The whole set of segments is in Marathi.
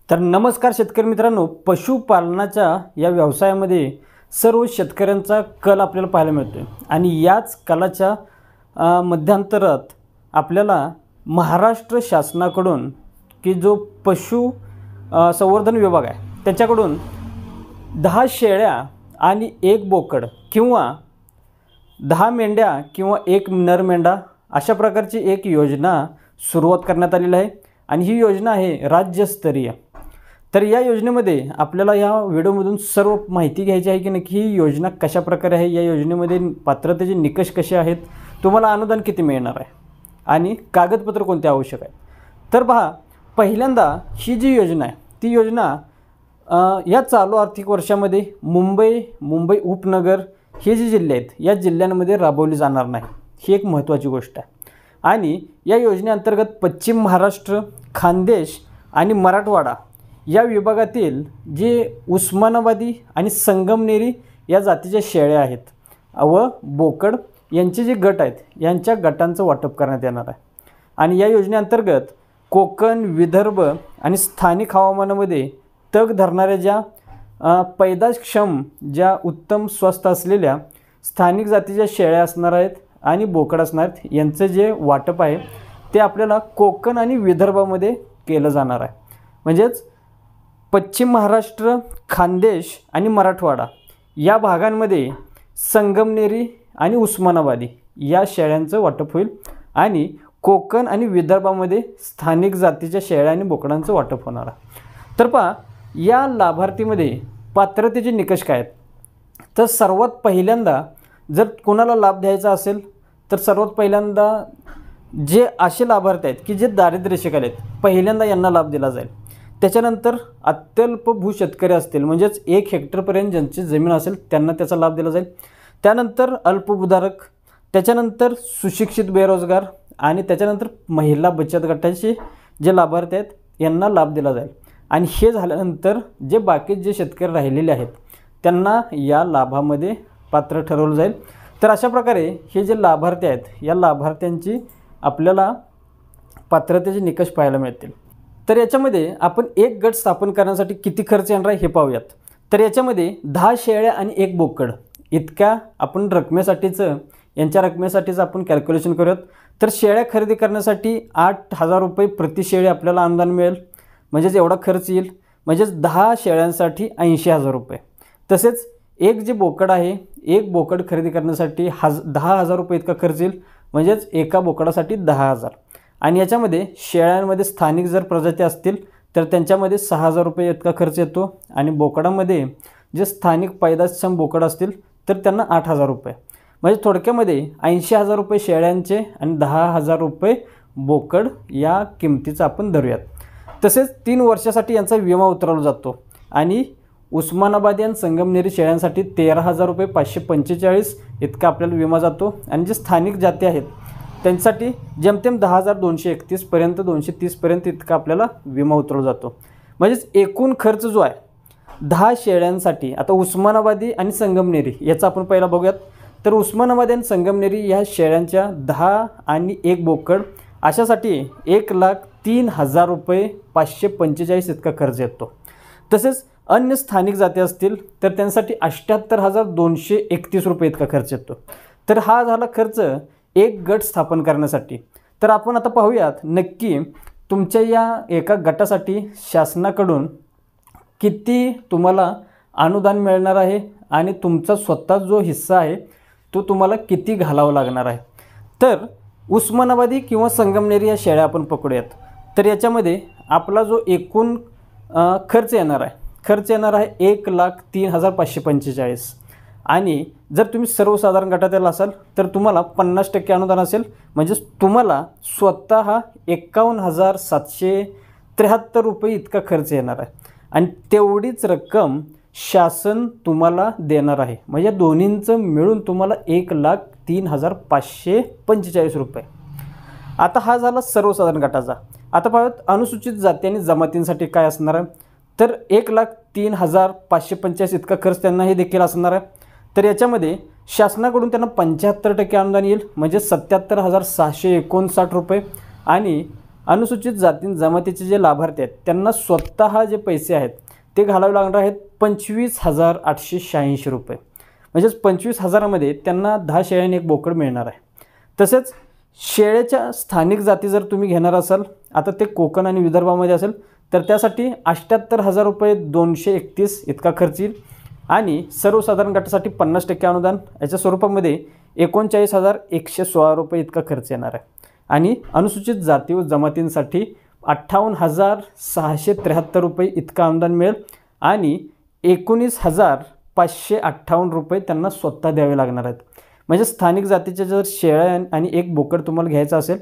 तर नमस्कार शेतकरी मित्रांनो, पशुपालनाच्या या व्यवसायामध्ये सर्व शेतकऱ्यांचा कल आपल्याला पाहायला मिळतो आणि याच कलाच्या मध्यांतरात आपल्याला महाराष्ट्र शासनाकडून की जो पशु संवर्धन विभाग आहे त्याच्याकडून 10 शेळ्या आणि 1 बोकड किंवा 10 मेंढ्या किंवा 1 नर मेंढा अशा प्रकारची एक योजना सुरुवात करण्यात आलेली आहे आणि ही योजना आहे राज्यस्तरीय। तर या योजनेमध्ये आपल्याला या व्हिडिओमधून सर्व माहिती घ्यायची आहे की नक्की ही योजना कशा प्रकारे आहे, या योजनेमध्ये पात्रतेचे निकष कसे आहेत, तुम्हाला अनुदान किती मिळणार आहे आणि कागदपत्र कोणते आवश्यक आहे। तर पहा, पहिल्यांदा ही जी योजना आहे ती योजना या चालू आर्थिक वर्षामध्ये मुंबई उपनगर हे जे जिल्हे आहेत या जिल्ह्यांमध्ये राबवली जाणार नाही, ही एक महत्त्वाची गोष्ट आहे। आणि या योजनेअंतर्गत पश्चिम महाराष्ट्र, खानदेश आणि मराठवाडा या विभागातील जे उस्मानाबादी आणि संगमनेरी या जातीच्या शेळ्या आहेत व बोकड यांचे जे गट आहेत यांच्या गटांचं वाटप करण्यात येणार आहे। आणि या योजनेअंतर्गत कोकण, विदर्भ आणि स्थानिक हवामानामध्ये तग धरणाऱ्या ज्या पैदाक्षम ज्या उत्तम स्वस्थ असलेल्या स्थानिक जातीच्या शेळ्या असणार आहेत आणि बोकड असणार आहेत, यांचं जे वाटप आहे ते आपल्याला कोकण आणि विदर्भामध्ये केलं जाणार आहे। म्हणजेच पश्चिम महाराष्ट्र, खानदेश आणि मराठवाडा या भागांमध्ये संगमनेरी आणि उस्मानाबादी या शेळ्यांचं वाटप होईल आणि कोकण आणि विदर्भामध्ये स्थानिक जातीच्या शेळ्या आणि बोकडांचं वाटप होणार आहे। तर पहा, या लाभार्थीमध्ये पात्रतेचे निकष काय आहेत, तर सर्वात पहिल्यांदा जर कोणाला लाभ द्यायचा असेल तर सर्वात पहिल्यांदा जे असे लाभार्थी आहेत की जे दारिद्र्य रेषेखाली आहेत पहिल्यांदा यांना लाभ दिला जाईल। त्याच्यानंतर अत्यल्प भूशेतकरी असतील म्हणजेच 1 हेक्टरपर्यंत ज्यांची जमीन असेल त्यांना त्याचा लाभ दिला जाईल। त्यानंतर अल्पभूधारक, त्याच्यानंतर सुशिक्षित बेरोजगार आणि त्याच्यानंतर महिला बचत गटाचे जे लाभार्थी आहेत यांना लाभ दिला जाईल। आणि हे झाल्यानंतर जे बाकी जे शेतकरी राहिलेले आहेत त्यांना या लाभामध्ये पात्र ठरवलं जाईल। तर अशा प्रकारे हे जे लाभार्थी आहेत या लाभार्थ्यांची आपल्याला पात्रतेचे निकष पाहायला मिळतील। तर याच्यामध्ये आपण एक गट स्थापन करण्यासाठी किती खर्च येणार आहे हे पाहूयात। तर याच्यामध्ये 10 शेळ्या आणि 1 बोकड इतक्या आपण यांच्या रकमेसाठीचं आपण कॅल्क्युलेशन करूयात। तर शेळ्या खरेदी करण्यासाठी 8,000 रुपये प्रति शेळी आपल्याला अनुदान मिळेल, म्हणजेच एवढा खर्च येईल। म्हणजेच 10 शेळ्यांसाठी 80,000 रुपये। तसेच एक जे बोकड आहे, 1 बोकड खरेदी करण्यासाठी 10,000 रुपये इतका खर्च येईल, म्हणजेच एका बोकडासाठी 10,000। आणि याच्यामध्ये शेळ्यांमध्ये स्थानिक जर प्रजाती असतील तर त्यांच्यामध्ये 6,000 रुपये इतका खर्च येतो आणि बोकडामध्ये जे स्थानिक पैदाक्षम बोकड असतील तर त्यांना 8,000 रुपये। म्हणजे थोडक्यामध्ये 80,000 रुपये शेळ्यांचे आणि 10,000 रुपये बोकड या किमतीचा आपण धरूयात। तसेच 3 वर्षासाठी यांचा विमा उतरवला जातो आणि उस्मानाबादी आणि संगमनेरी शेळ्यांसाठी 13,000 रुपये 545 इतका आपल्याला विमा जातो आणि जे स्थानिक जाती आहेत त्यांच्यासाठी जेमतेम 10,231 पर्यंत 230 पर्यंत इतका आपल्याला विमा उतरवला जातो। म्हणजेच एकूण खर्च जो आहे 10 शेळ्यांसाठी, आता उस्मानाबादी आणि संगमनेरी याचा आपण पहिला बघूयात। तर उस्मानाबादी आणि संगमनेरी या शेळ्यांच्या 10 आणि 1 बोकड अशासाठी 1,03,000 रुपये 545 इतका खर्च येतो। तसेच अन्य स्थानिक जाती असतील तर त्यांसाठी 78,231 रुपये इतका खर्च येतो। तर हा झाला खर्च एक गट स्थापन करण्यासाठी। तर आपण आता पाहूयात नक्की तुमच्या या एका गटासाठी शासनाकडून किती तुम्हाला अनुदान मिळणार आहे आणि तुमचा स्वतः जो हिस्सा आहे तो तुम्हाला किती घालावा लागणार आहे। तर उस्मानाबादी किंवा संगमनेरी या शेळ्या आपण पकडूयात। तर याच्यामध्ये आपला जो एकूण खर्च येणार आहे 1,03,545 आणि जर तुम्ही सर्वसाधारण गटातील असाल तर तुम्हाला 50% अनुदान असेल, म्हणजेच तुम्हाला स्वतः 51,773 रुपये इतका खर्च येणार आहे आणि तेवढीच रक्कम शासन तुम्हाला देणार आहे। म्हणजे दोन्हींचं मिळून तुम्हाला 1,03,545 रुपये। आता हा झाला सर्वसाधारण गटाचा। आता पाहूयात अनुसूचित जाती आणि जमातींसाठी काय असणार आहे। तर 1,03,545 इतका खर्च त्यांनाही देखील असणार आहे। तर याच्यामध्ये शासनाकडून त्यांना 75% अनुदान येईल, म्हणजे 77,659 रुपये आणि अनुसूचित जाती जमातीचे जे लाभार्थी आहेत त्यांना स्वतः जे पैसे आहेत ते घालावे लागणार आहेत 25,886 रुपये. म्हणजेच 25,000मध्ये त्यांना 10 शेळ्या आणि 1 बोकड मिळणार आहे. तसेच शेळ्याच्या स्थानिक जाती जर तुम्ही घेणार असाल, आता ते कोकण आणि विदर्भामध्ये असेल तर त्यासाठी 78,000 रुपये 231 इतका खर्च येईल. आणि सर्वसाधारण गटासाठी 50% अनुदान याच्या स्वरूपामध्ये 39,116 रुपये इतका खर्च येणार आहे. आणि अनुसूचित जाती व जमातींसाठी 58,673 रुपये इतका अनुदान मिळेल आणि 19,558 रुपये त्यांना स्वतः द्यावे लागणार आहेत. म्हणजे स्थानिक जातीच्या जर शेळ्या आणि 1 बोकड तुम्हाला घ्यायचं असेल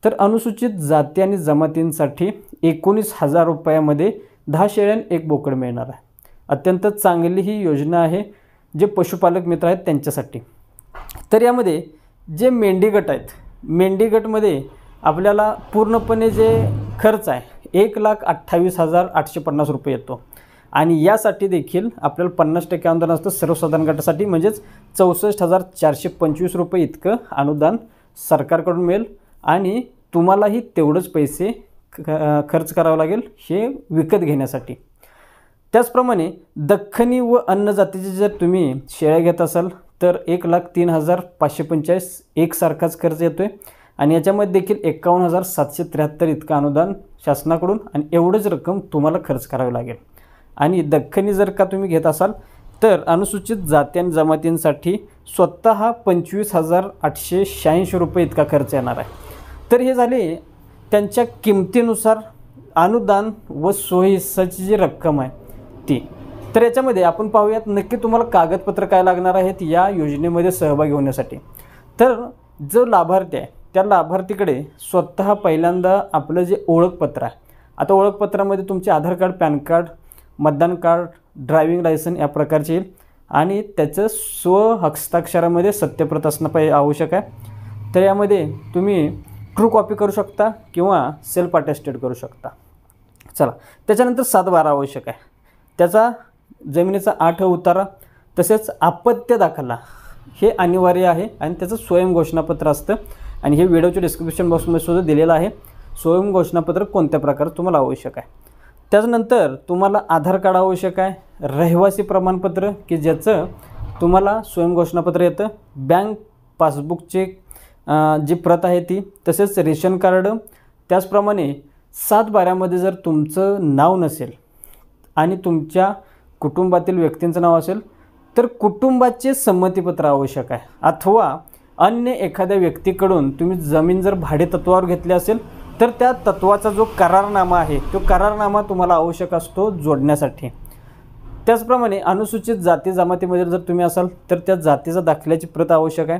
तर अनुसूचित जाती आणि जमातींसाठी 19,000 रुपयामध्ये 10 शेळ्या आणि 1 बोकड मिळणार आहे. अत्यंत चांगली ही योजना आहे जे पशुपालक मित्र आहेत त्यांच्यासाठी. तर यामध्ये जे मेंढी गट आहेत, मेंढी गटमध्ये आपल्याला पूर्णपणे जे खर्च आहे 1,28,850 रुपये येतो. आणि यासाठी देखील आपल्याला 50% अनुदान असतं सर्वसाधारण गटासाठी. म्हणजेच 64,425 रुपये इतकं अनुदान सरकारकडून मिळेल आणि तुम्हालाही तेवढंच पैसे खर्च करावं लागेल हे विकत घेण्यासाठी. त्याचप्रमाणे दख्खनी व अन्न जातीचे जर तुम्ही शेळ्या घेत असाल तर 1,03,545 एकसारखाच खर्च येतो आहे. आणि याच्यामध्ये देखील 51,773 इतकं अनुदान शासनाकडून आणि एवढंच रक्कम तुम्हाला खर्च करावी लागेल. आणि दख्खनी जर का तुम्ही घेत असाल तर अनुसूचित जाती आणि जमातींसाठी स्वतः 25,886 रुपये इतका खर्च येणार आहे. तर हे झाले त्यांच्या किमतीनुसार अनुदान व स्वहिस्साची जी रक्कम आहे ती. तर याच्यामध्ये आपण पाहूयात नक्की तुम्हाला कागदपत्र काय लागणार आहेत या योजनेमध्ये सहभागी होण्यासाठी. तर जो लाभार्थी आहे त्या लाभार्थीकडे स्वतः पहिल्यांदा आपलं जे ओळखपत्र आहे, आता ओळखपत्रामध्ये तुमचे आधार कार्ड, पॅन कार्ड, मतदान कार्ड, ड्रायव्हिंग लायसन या प्रकारचे येईल आणि त्याचं स्वहस्ताक्षरामध्ये सत्यप्रत असणं आवश्यक आहे. तर यामध्ये तुम्ही ट्रू कॉपी करू शकता किंवा सेल्फ अटेस्टेड करू शकता. चला, त्याच्यानंतर 7/12 आवश्यक आहे. त्याचा जमिनीचा 8 उतारा तसेच अपत्य दाखला हे अनिवार्य आहे आणि त्याचं स्वयं घोषणापत्र असतं. आणि हे व्हिडिओच्या डिस्क्रिप्शन बॉक्समध्ये सुद्धा दिलेलं आहे स्वयं घोषणापत्र कोणत्या प्रकारे तुम्हाला आवश्यक आहे. त्याच्यानंतर तुम्हाला आधार कार्ड आवश्यक आहे, रहिवासी प्रमाणपत्र की ज्याचं तुम्हाला स्वयं घोषणापत्र येतं, बँक पासबुकचे जी प्रत आहे ती, तसेच रेशन कार्ड. त्याचप्रमाणे 7/12मध्ये जर तुमचं नाव नसेल आणि तुमच्या कुटुंबातील व्यक्तींचं नाव असेल तर कुटुंबाचे संमतीपत्र आवश्यक आहे. अथवा अन्य एखाद्या व्यक्तीकडून तुम्ही जमीन जर भाडे तत्त्वावर घेतली असेल तर त्या तत्त्वाचा जो करारनामा आहे तो करारनामा तुम्हाला आवश्यक असतो जोडण्यासाठी. त्याचप्रमाणे अनुसूचित जाती जमातीमध्ये जर तुम्ही असाल तर त्या जातीचा दाखल्याची प्रत आवश्यक आहे.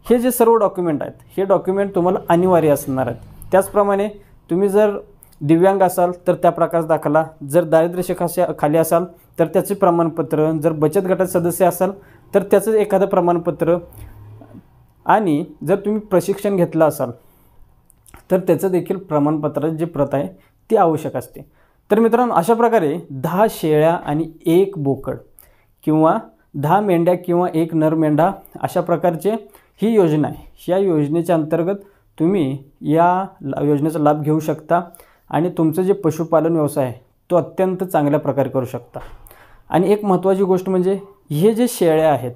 हे जे सर्व डॉक्युमेंट आहेत हे डॉक्युमेंट तुम्हाला अनिवार्य असणार आहेत. त्याचप्रमाणे तुम्ही जर दिव्यांग असाल तर त्या प्रकारचा दाखला, जर दारिद्र्य खाली असाल तर त्याचे प्रमाणपत्र, जर बचत गटाचे सदस्य असाल तर त्याचं एखादं प्रमाणपत्र, आणि जर तुम्ही प्रशिक्षण घेतलं असाल तर त्याचं देखील प्रमाणपत्र जी प्रत आहे ती आवश्यक असते. तर मित्रांनो, अशा प्रकारे 10 शेळ्या आणि 1 बोकड किंवा 10 मेंढ्या किंवा 1 नर मेंढा अशा प्रकारचे ही योजना आहे. या योजनेच्या अंतर्गत तुम्ही या योजनेचा लाभ घेऊ शकता आणि तुमचं जे पशुपालन व्यवसाय आहे तो अत्यंत चांगल्या प्रकारे करू शकता. आणि एक महत्त्वाची गोष्ट म्हणजे हे जे शेळ्या आहेत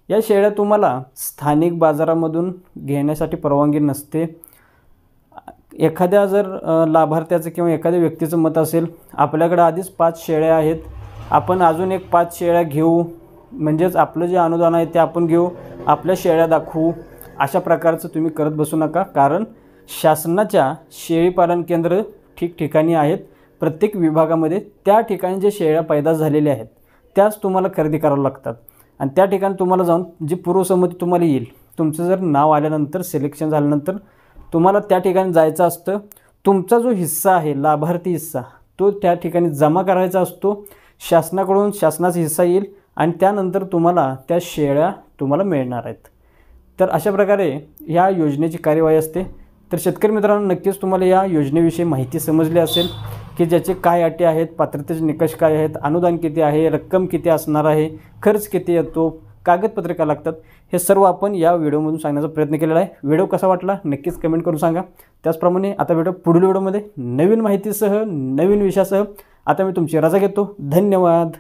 या शेळ्या तुम्हाला स्थानिक बाजारामधून घेण्यासाठी परवानगी नसते. एखाद्या जर लाभार्थ्याचं किंवा एखाद्या व्यक्तीचं मत असेल आपल्याकडे आधीच 5 शेळ्या आहेत, आपण अजून एक 5 शेळ्या घेऊ, म्हणजेच आपलं जे अनुदान आहे ते आपण घेऊ, आपल्या शेळ्या दाखवू, अशा प्रकारचं तुम्ही करत बसू नका. कारण शासनाच्या शेळीपालन केंद्र ठिकठिकाणी आहेत. प्रत्येक विभागामध्ये त्या ठिकाणी जे शेळ्या पैदास झालेल्या आहेत त्याच तुम्हाला खरेदी करावं लागतात. आणि त्या ठिकाणी तुम्हाला जाऊन जी पूर्वसंमती तुम्हाला येईल, तुमचं जर नाव आल्यानंतर सिलेक्शन झाल्यानंतर तुम्हाला त्या ठिकाणी जायचं असतं. तुमचा जो हिस्सा आहे लाभार्थी हिस्सा तो त्या ठिकाणी जमा करायचा असतो. शासनाकडून शासनाचा हिस्सा येईल आणि त्यानंतर तुम्हाला त्या शेळ्या तुम्हाला मिळणार आहेत. तर अशा प्रकारे ह्या योजनेची कार्यवाही असते. तर शेतकरी मित्रांनो, नक्कीच तुम्हाला या योजनेविषयी माहिती समजली असेल की ज्याचे काय अटी आहेत, पात्रतेचे निकष काय आहेत, अनुदान किती आहे, रक्कम किती असणार आहे, खर्च किती येतो, कागदपत्रे काय लागतात, हे सर्व आपण या व्हिडिओमधून सांगण्याचा प्रयत्न केलेला आहे. व्हिडिओ कसा वाटला नक्कीच कमेंट करून सांगा. त्याचप्रमाणे आता पुढील व्हिडिओमध्ये नवीन माहितीसह नवीन विषयासह आता मी तुमची रजा घेतो. धन्यवाद.